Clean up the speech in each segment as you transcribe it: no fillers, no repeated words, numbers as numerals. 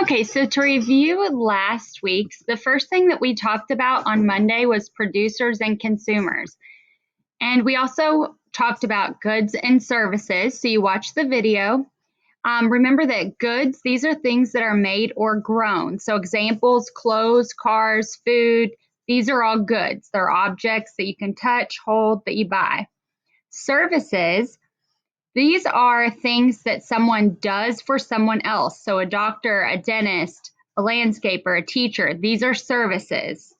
Okay, so to review last week's, the first thing that we talked about on Monday was producers and consumers. And we also talked about goods and services. So you watch the video. Remember that goods, these are things that are made or grown. So examples, clothes, cars, food, these are all goods. They're objects that you can touch, hold, that you buy. Services, these are things that someone does for someone else. So a doctor, a dentist, a landscaper, a teacher, these are services.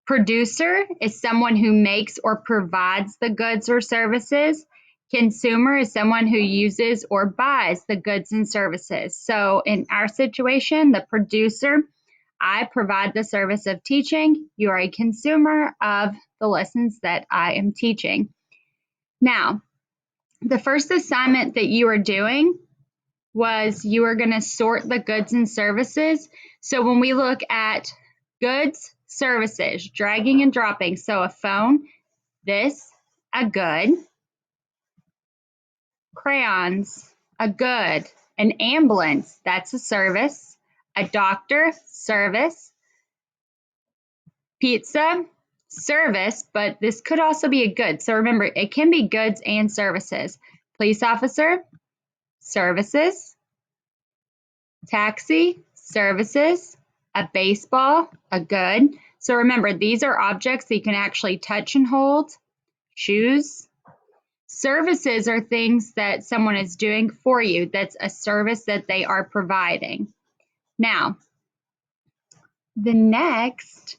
Producer is someone who makes or provides the goods or services. Consumer is someone who uses or buys the goods and services. So in our situation, the producer, I provide the service of teaching. You are a consumer of the lessons that I am teaching. Now, the first assignment that you are doing was you are going to sort the goods and services. So when we look at goods, services, dragging and dropping, so a phone, this, a good, crayons, a good, an ambulance, that's a service, a doctor, service, pizza, service, but this could also be a good. So remember, it can be goods and services. Police officer, services, taxi, services, a baseball, a good. So remember, these are objects that you can actually touch and hold. Shoes. Services are things that someone is doing for you. That's a service that they are providing. Now, the next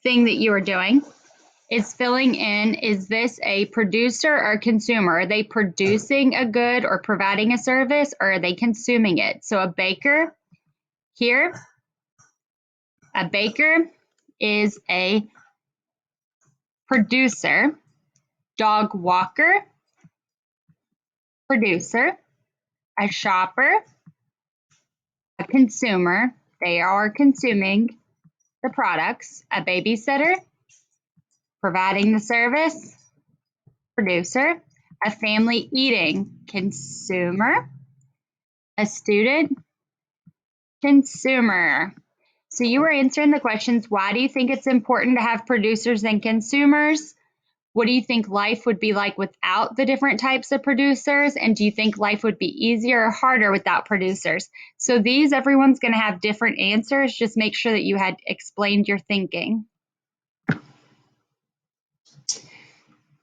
thing that you are doing is filling in, is this a producer or consumer? Are they producing a good or providing a service, or are they consuming it? So a baker here, a baker is a producer. Dog walker, producer. A shopper, a consumer. They are consuming the products. A babysitter, providing the service, producer. A family eating, consumer. A student, consumer. So you were answering the questions, why do you think it's important to have producers and consumers? What do you think life would be like without the different types of producers? And do you think life would be easier or harder without producers? So these, everyone's going to have different answers. Just make sure that you had explained your thinking.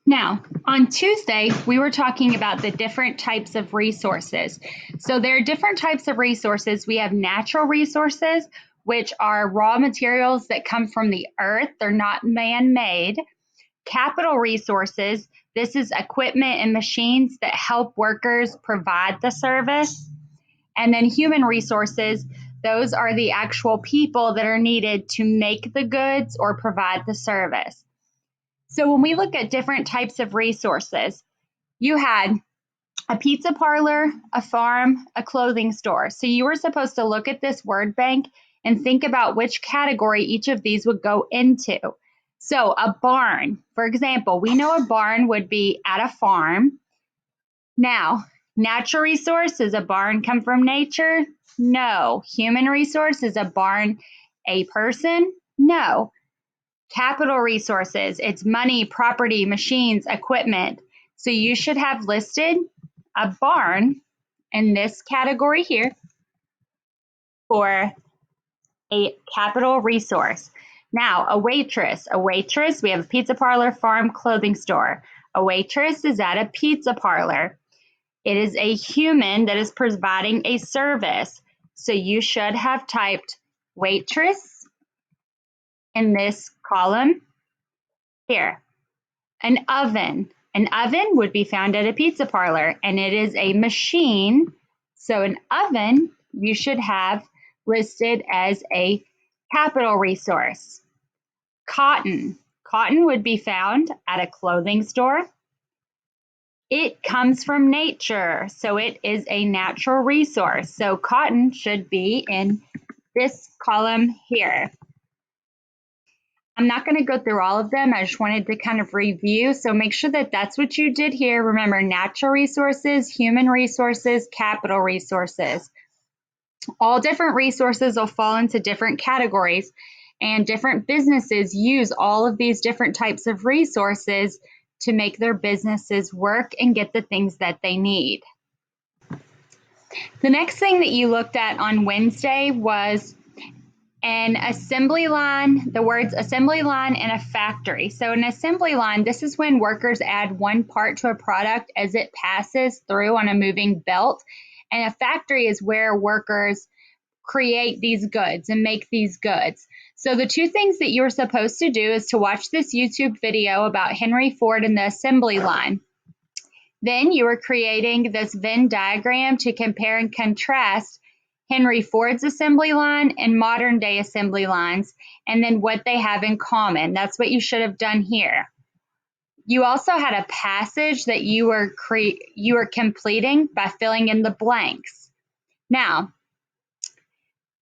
Now, on Tuesday, we were talking about the different types of resources. So there are different types of resources. We have natural resources, which are raw materials that come from the earth. They're not man-made. Capital resources, this is equipment and machines that help workers provide the service. And then human resources, those are the actual people that are needed to make the goods or provide the service. So when we look at different types of resources, you had a pizza parlor, a farm, a clothing store. So you were supposed to look at this word bank and think about which category each of these would go into. So a barn, for example, we know a barn would be at a farm. Now, natural resources, a barn come from nature? No. Human resources, a barn a person? No. Capital resources, it's money, property, machines, equipment. So you should have listed a barn in this category here for a capital resource. Now, a waitress, we have a pizza parlor, farm, clothing store. A waitress is at a pizza parlor. It is a human that is providing a service. So you should have typed waitress in this column here. An oven would be found at a pizza parlor, and it is a machine. So an oven you should have listed as a capital resource. Cotton would be found at a clothing store. It comes from nature, so it is a natural resource. So cotton should be in this column here. I'm not going to go through all of them. I just wanted to kind of review. So make sure that that's what you did here. Remember, natural resources, human resources, capital resources. All different resources will fall into different categories, and different businesses use all of these different types of resources to make their businesses work and get the things that they need. The next thing that you looked at on Wednesday was an assembly line, the words assembly line and a factory. So an assembly line, this is when workers add one part to a product as it passes through on a moving belt. And a factory is where workers create these goods and make these goods. So the two things that you're supposed to do is to watch this YouTube video about Henry Ford and the assembly line. Then you are creating this Venn diagram to compare and contrast Henry Ford's assembly line and modern day assembly lines, and then what they have in common. That's what you should have done here. You also had a passage that you were completing by filling in the blanks. Now,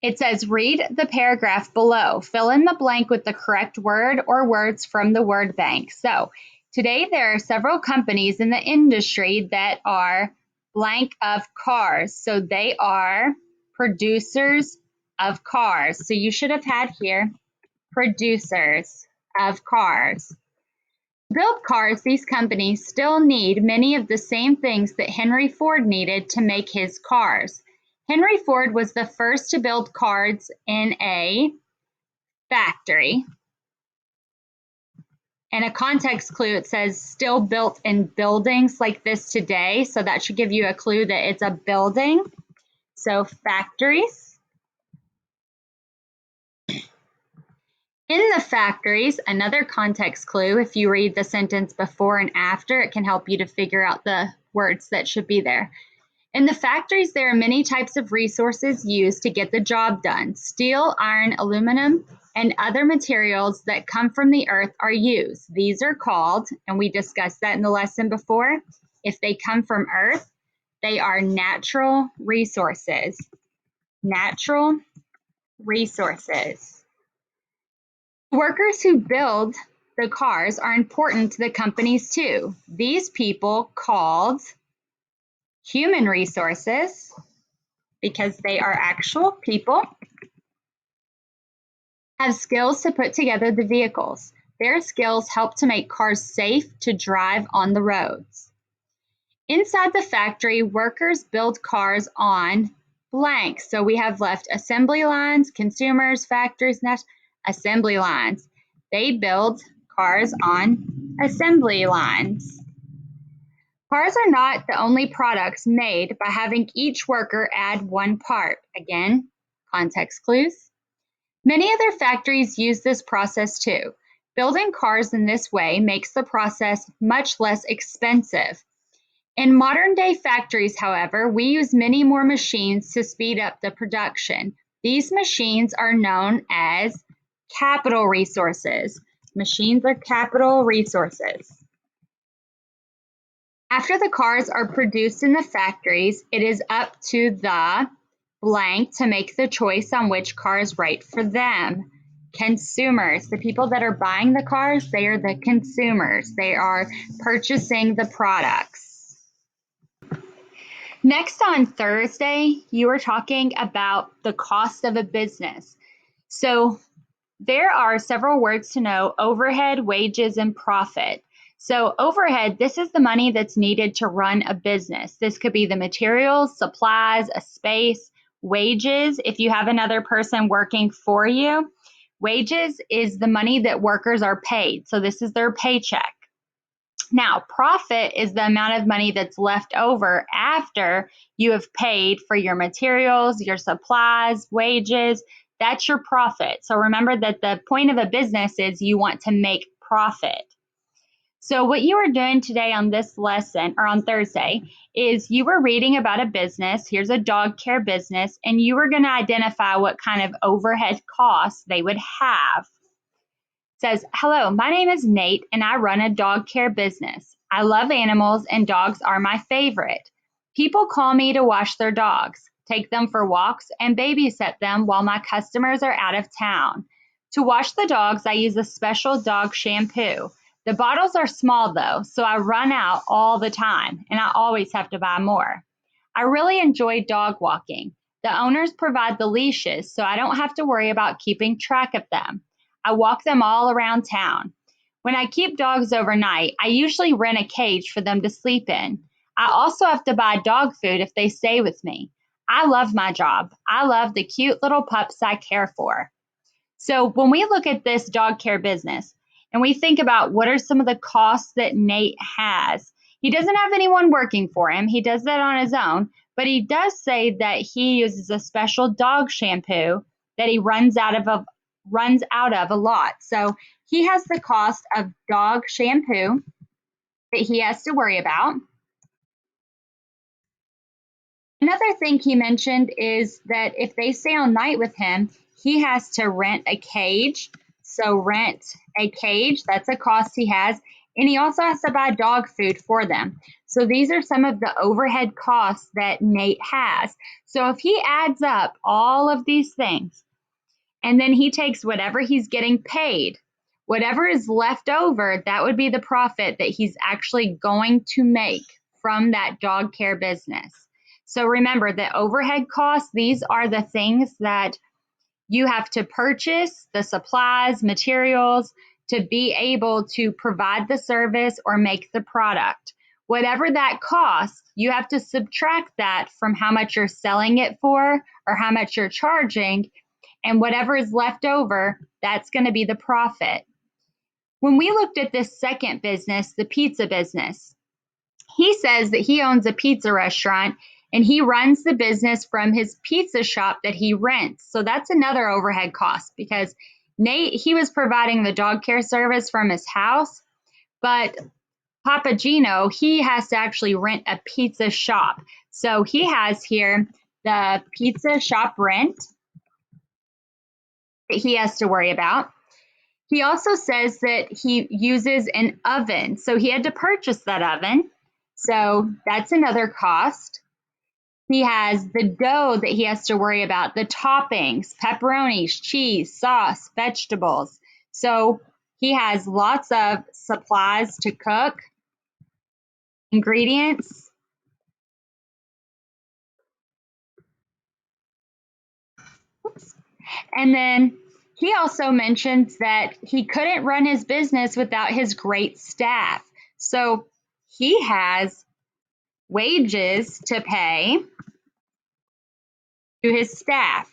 it says read the paragraph below. Fill in the blank with the correct word or words from the word bank. So today there are several companies in the industry that are blank of cars. So they are producers of cars. So you should have had here producers of cars. To build cars, these companies still need many of the same things that Henry Ford needed to make his cars. Henry Ford was the first to build cars in a factory. And a context clue, it says still built in buildings like this today. So that should give you a clue that it's a building. So factories. In the factories, another context clue, if you read the sentence before and after, it can help you to figure out the words that should be there. In the factories, there are many types of resources used to get the job done. Steel, iron, aluminum, and other materials that come from the earth are used. These are called, and we discussed that in the lesson before, if they come from earth, they are natural resources. Natural resources. The workers who build the cars are important to the companies too. These people called human resources because they are actual people, have skills to put together the vehicles. Their skills help to make cars safe to drive on the roads. Inside the factory, workers build cars on blank. So we have left assembly lines, consumers, factories, assembly lines. They build cars on assembly lines. Cars are not the only products made by having each worker add one part. Again, context clues. Many other factories use this process too. Building cars in this way makes the process much less expensive. In modern day factories, however, we use many more machines to speed up the production. These machines are known as capital resources. Machines are capital resources. After the cars are produced in the factories, it is up to the blank to make the choice on which car is right for them. Consumers, the people that are buying the cars, they are the consumers. They are purchasing the products. Next on Thursday, you were talking about the cost of a business. So there are several words to know: overhead, wages, and profit. So overhead, this is the money that's needed to run a business. This could be the materials, supplies, a space. Wages, if you have another person working for you. Wages is the money that workers are paid. So this is their paycheck. Now, profit is the amount of money that's left over after you have paid for your materials, your supplies, wages. That's your profit. So remember that the point of a business is you want to make profit. So what you were doing today on this lesson, or on Thursday, is you were reading about a business. Here's a dog care business, and you were going to identify what kind of overhead costs they would have. It says, hello, my name is Nate, and I run a dog care business. I love animals, and dogs are my favorite. People call me to wash their dogs, take them for walks, and babysit them while my customers are out of town. To wash the dogs, I use a special dog shampoo. The bottles are small though, so I run out all the time and I always have to buy more. I really enjoy dog walking. The owners provide the leashes, so I don't have to worry about keeping track of them. I walk them all around town. When I keep dogs overnight, I usually rent a cage for them to sleep in. I also have to buy dog food if they stay with me. I love my job. I love the cute little pups I care for. So when we look at this dog care business and we think about what are some of the costs that Nate has, he doesn't have anyone working for him. He does that on his own, but he does say that he uses a special dog shampoo that he runs out of a lot. So he has the cost of dog shampoo that he has to worry about. Another thing he mentioned is that if they stay all night with him, he has to rent a cage. So, rent a cage, that's a cost he has. And he also has to buy dog food for them. So, these are some of the overhead costs that Nate has. So, if he adds up all of these things and then he takes whatever he's getting paid, whatever is left over, that would be the profit that he's actually going to make from that dog care business. So remember that overhead costs, these are the things that you have to purchase, the supplies, materials to be able to provide the service or make the product. Whatever that costs, you have to subtract that from how much you're selling it for or how much you're charging, and whatever is left over, that's going to be the profit. When we looked at this second business, the pizza business, he says that he owns a pizza restaurant and he runs the business from his pizza shop that he rents. So that's another overhead cost because Nate, he was providing the dog care service from his house, but Papa Gino, he has to actually rent a pizza shop. So he has here the pizza shop rent that he has to worry about. He also says that he uses an oven. So he had to purchase that oven. So that's another cost. He has the dough that he has to worry about, the toppings, pepperonis, cheese, sauce, vegetables. So he has lots of supplies to cook, ingredients. And then he also mentions that he couldn't run his business without his great staff. So he has wages to pay to his staff.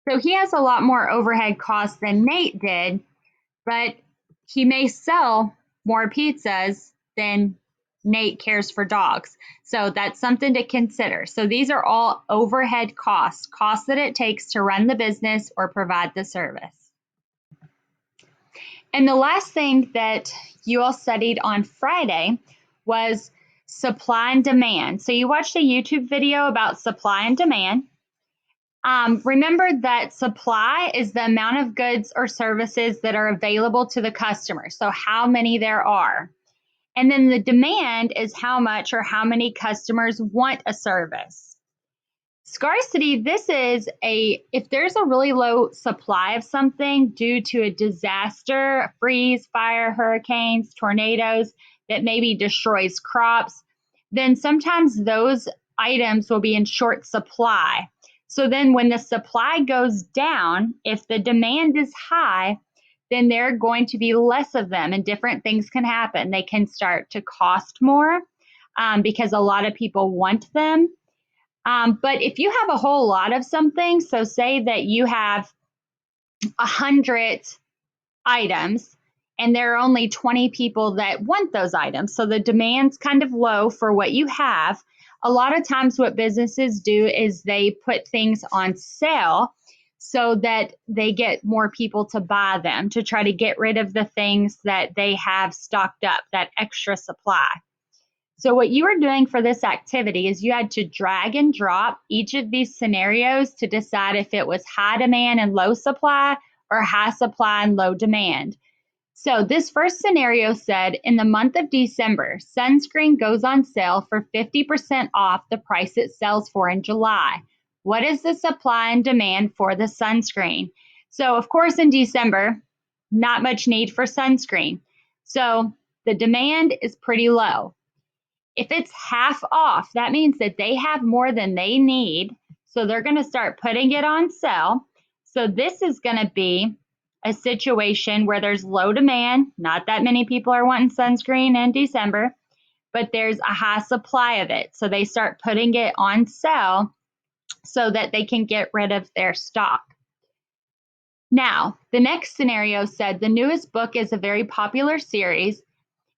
So he has a lot more overhead costs than Nate did, but he may sell more pizzas than Nate cares for dogs. So that's something to consider. So these are all overhead costs, costs that it takes to run the business or provide the service. And the last thing that you all studied on Friday was supply and demand. So you watched a YouTube video about supply and demand. Remember that supply is the amount of goods or services that are available to the customer. So how many there are. And then the demand is how much or how many customers want a service. Scarcity, this is if there's a really low supply of something due to a disaster, a freeze, fire, hurricanes, tornadoes that maybe destroys crops, then sometimes those items will be in short supply. So then when the supply goes down, if the demand is high, then there are going to be less of them and different things can happen. They can start to cost more because a lot of people want them. But if you have a whole lot of something, so say that you have 100 items and there are only 20 people that want those items, so the demand's kind of low for what you have. A lot of times what businesses do is they put things on sale so that they get more people to buy them, to try to get rid of the things that they have stocked up, that extra supply. So what you were doing for this activity is you had to drag and drop each of these scenarios to decide if it was high demand and low supply or high supply and low demand. So this first scenario said in the month of December, sunscreen goes on sale for 50% off the price it sells for in July. What is the supply and demand for the sunscreen? So, of course, in December, not much need for sunscreen. So, the demand is pretty low. If it's half off, that means that they have more than they need. So, they're going to start putting it on sale. So, this is going to be a situation where there's low demand. Not that many people are wanting sunscreen in December, but there's a high supply of it. So, they start putting it on sale so that they can get rid of their stock. Now, the next scenario said the newest book is a very popular series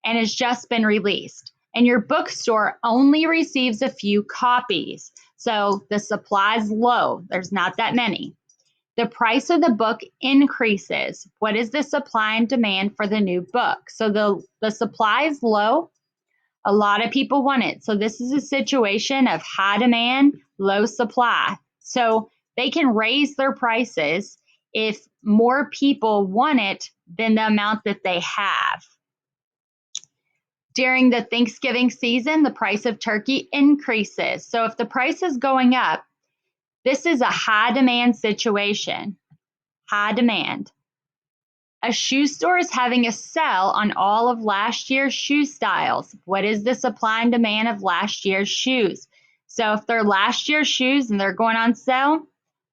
and has just been released, and your bookstore only receives a few copies. So the supply is low, there's not that many. The price of the book increases. What is the supply and demand for the new book? So the supply is low. A lot of people want it. So this is a situation of high demand, low supply. So they can raise their prices if more people want it than the amount that they have. During the Thanksgiving season, the price of turkey increases. So if the price is going up, this is a high demand situation. High demand. A shoe store is having a sale on all of last year's shoe styles. What is the supply and demand of last year's shoes? So if they're last year's shoes and they're going on sale,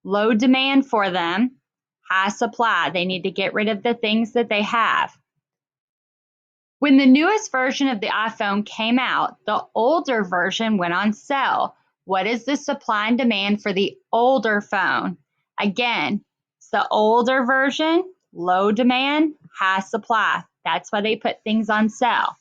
low demand for them, high supply. They need to get rid of the things that they have. When the newest version of the iPhone came out, the older version went on sale. What is the supply and demand for the older phone? Again, it's the older version, low demand, high supply. That's why they put things on sale.